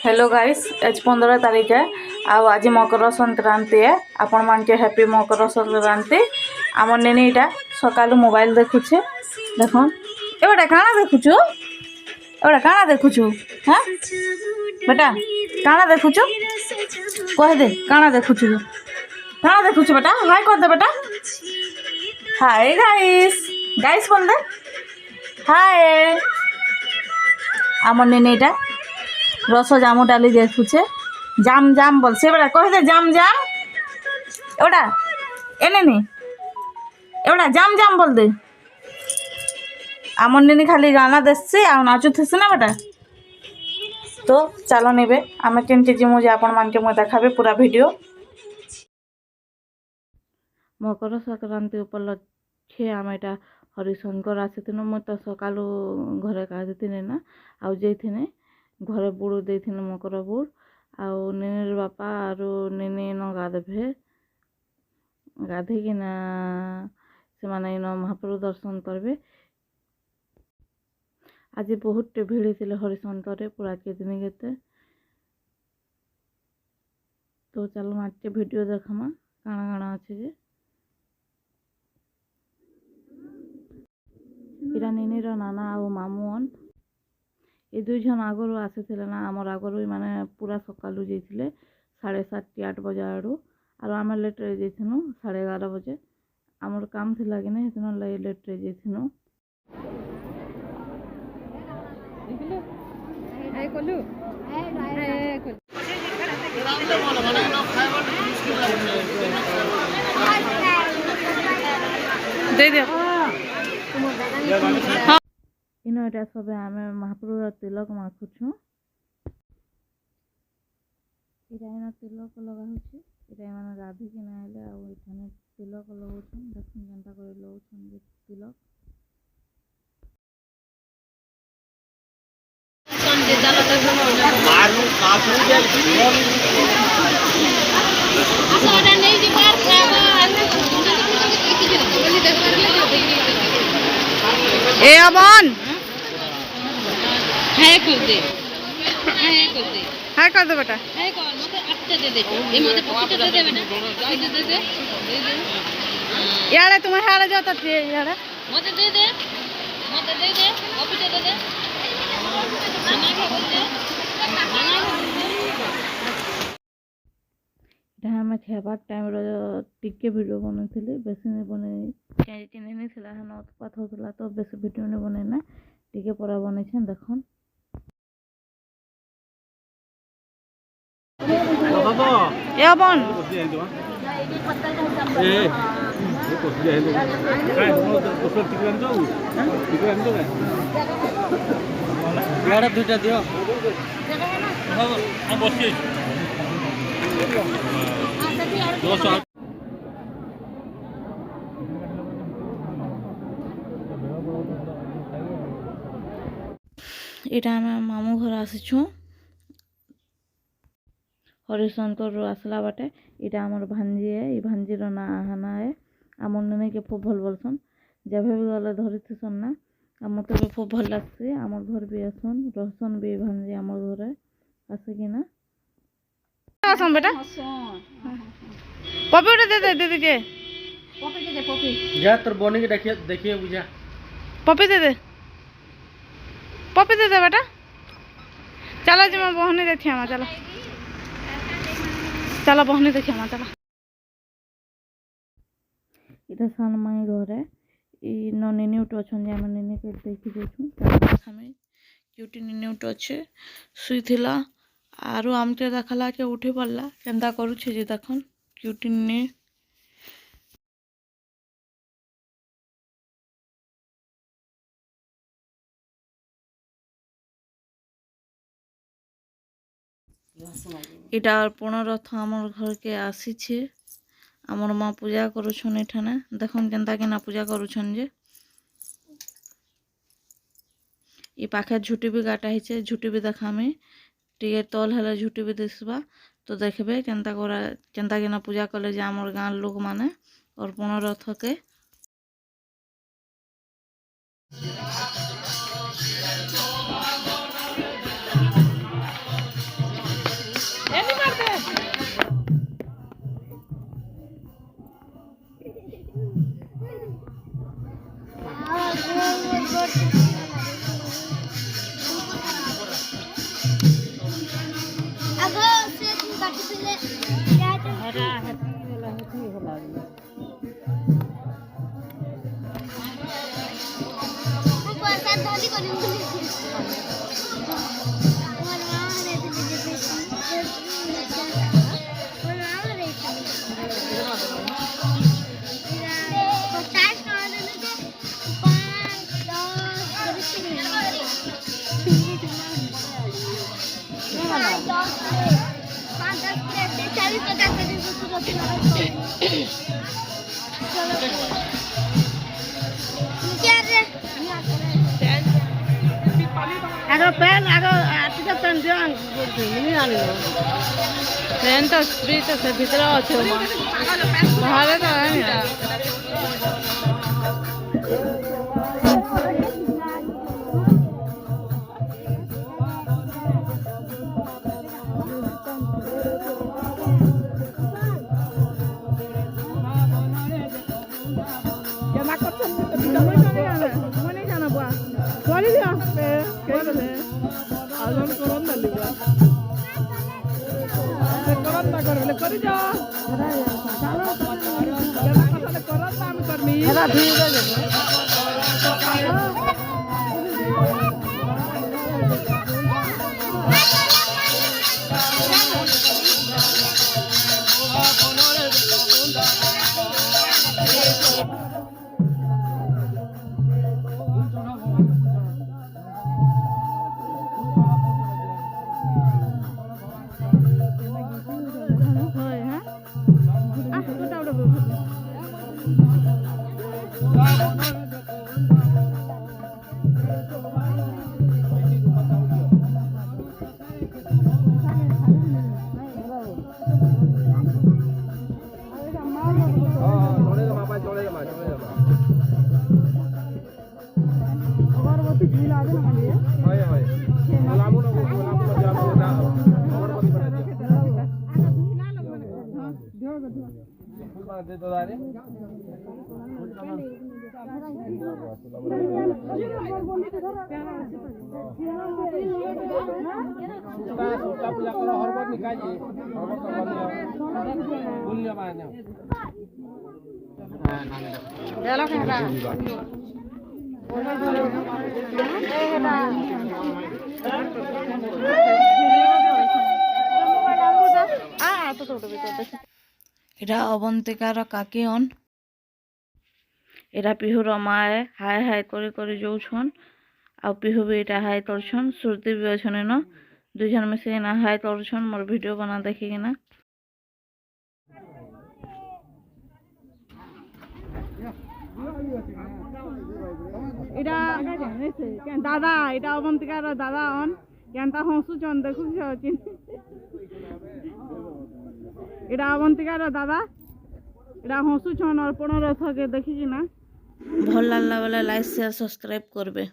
Hello guys, आज 15 तारीख है। आज मकर संक्रांति है। आपण मान के हैप्पी मकर संक्रांति। आम नेनीटा सकालू मोबाइल देखुचे। देख एबेटा काना देखुचु, एबेटा काना देखुचु। हाँ बेटा काना देखुचु, कह दे काना देखुचु, काना देखुचु बेटा। हाय कर दे बेटा। हाय गाइस, गाइस बोल दे हाय। आम नेनीटा रस जामु डाली देखुचे। जाम जाम बोल से बेटा, कह दे जाम जाम। एवडा एने नी एवडा जाम जाम बोल दे। आम नेनी खाली गाना देसी आ नाचुथेसी ना बेटा। तो चलो नेबे आमे केमती जिमु जे आपण मान के मु देखाबे पूरा वीडियो। मकर संक्रांति उपलक्षे आम एटा हरिशंकर आसीथिनु। मु तो सकालू घरे गाधीथिनी ना आउ जेथिने घरे बुड़ देथिनु मकर बुड़ आउ नेनीर बापा आरु नेनी न गाधबे। गाधेकिना से माने इन महाप्रभु दर्शन करबे। आज बहुत भिड़ थिले हरिशंकर पूरा के दिन केते। तो चलो आज वीडियो देखमा काना काना अच्छे जे। इरा नेनीर नाना आउ मामुन ये दुई जन आगरू आसीथिले ना। आमर आगरू माने पूरा सकालू जाइथिले 7:30 बजे आड़ू आर आम लेट रे जाइथिनु 11:30 बजे। आमर काम थिला कि नहीं हेतन लेट रे जाइथिनु। दे दे इन एटा सब आम महाप्रभु तिलक माखुछु। इटा इन तिलक लगा होछि। इटा माने राधी के नाइले आ इठाने तिलक लगाउछन। देखन जनता करे लगाउछन जे तिलक। ए अमन हाय कर दे, हाय कर दे, हाय कर दे बेटा। हाय कर मते 8 दे दे। ए मते पॉकेट दे दे बेटा। दे दे यार तुम हारे जाओ तो यार मते दे दे, मते दे दे पॉकेट दे दे। नाना के बोल दे, नाना इटा हम खेबार टाइम रो टिके वीडियो बनथिले। बेसी ने बने काई चिने नहीं थिला हन उत्पात होतला तो बेसी वीडियो ने बने ना टिके परा बने छन। देखन बाबा या बन ए को दिया है काय तो टिके आन जाऊ टिके आन दो यार दुटा दियो हम बसी इटा आम मामू घर आसीछू हरिशंकर आसला बाटे। इटा आमर भांजी है। ये भांजी रो ना हाना है। आम नेने के खूब भल बोलसन। जब भी गले धरिथिसन ना आम तो भी खूब भल लागसी। आमर घर भी आसन रहसन भी भांजी आमर घरे आसे ना आसन बेटा। पपी उठे दे दे दीदी के पपी दे पपी जा तोर बने के देखिए देखिए बुझा पपी दे दे, पपी दे दे बेटा। चलो जी मैं बहनी देखिए हम चलो चलो बहनी देखिए हम चलो। इधर सान माई घर है। ई नो नेनी उठ अछन जे हम नेनी के देखि देछु। हमें क्यूटी नेनी उठ अच्छे सुई थिला आरु आमके देखला के उठी पड़ला केंता करू छे जे देखन क्यूटी ने। इटा अर्पण रथ आमर घर के आसी छे। आमर माँ पूजा करुछन एठाने। देखन केंता केना पूजा करुछन जे। ई पाखे झुटी भी काटा हिचे। झुटी भी देखामे टिके तल हेले झुटी भी दिसबा तो देखबे केंता करा केंता केना पूजा कले जे आमर गाँ लोक माने अर्पण रथ के। ଆଗ ପେନ୍ ଆଗ ଟିକେ ପେନ୍ ଦିଅ ମିନି ଆଣିବ ପେନ୍ ତ ସ୍ପ୍ରେ ତ ସେ ଭିତରେ ଅଛି ବାହାରେ ତ ଜମା କରୁଛନ୍ତି ମନେ ଜାଣ ବୁଆ କରିଦିଅ আজন করন না লিবা করন না করলে করে যা চলো কেনা কথা করন না আমি করমি এরা ভিড় হয়ে যাবে এটা অবন্তিকার কাকিয়ন এটা পিহুর মায়ে হাই হাই করে করে যাଉଛନ୍ ଆଉ ପିହୁ ବି ଏଇଟା ହାଇ କରୁଛନ୍ ଶ୍ରୁତି ବି ଅଛନ୍ ଏନ ଦୁଇ ଜଣ ମିଶିକିନା ହାଇ କରୁଛନ୍ ମୋର ଭିଡ଼ିଓ ବନା ଦେଖିକିନା এটা দাদা এটা অবন্তিকার দাদা অন কেনতা হসুছন দেখুছ এটা অবন্তিকার দাদা এটা হসুছন অর্পণ রথকে দেখিছি না ଭଲ ଲାଗିଲା ବେଲେ ଲାଇକ୍ ସେୟାର ସବସ୍କ୍ରାଇବ୍ କରିବେ।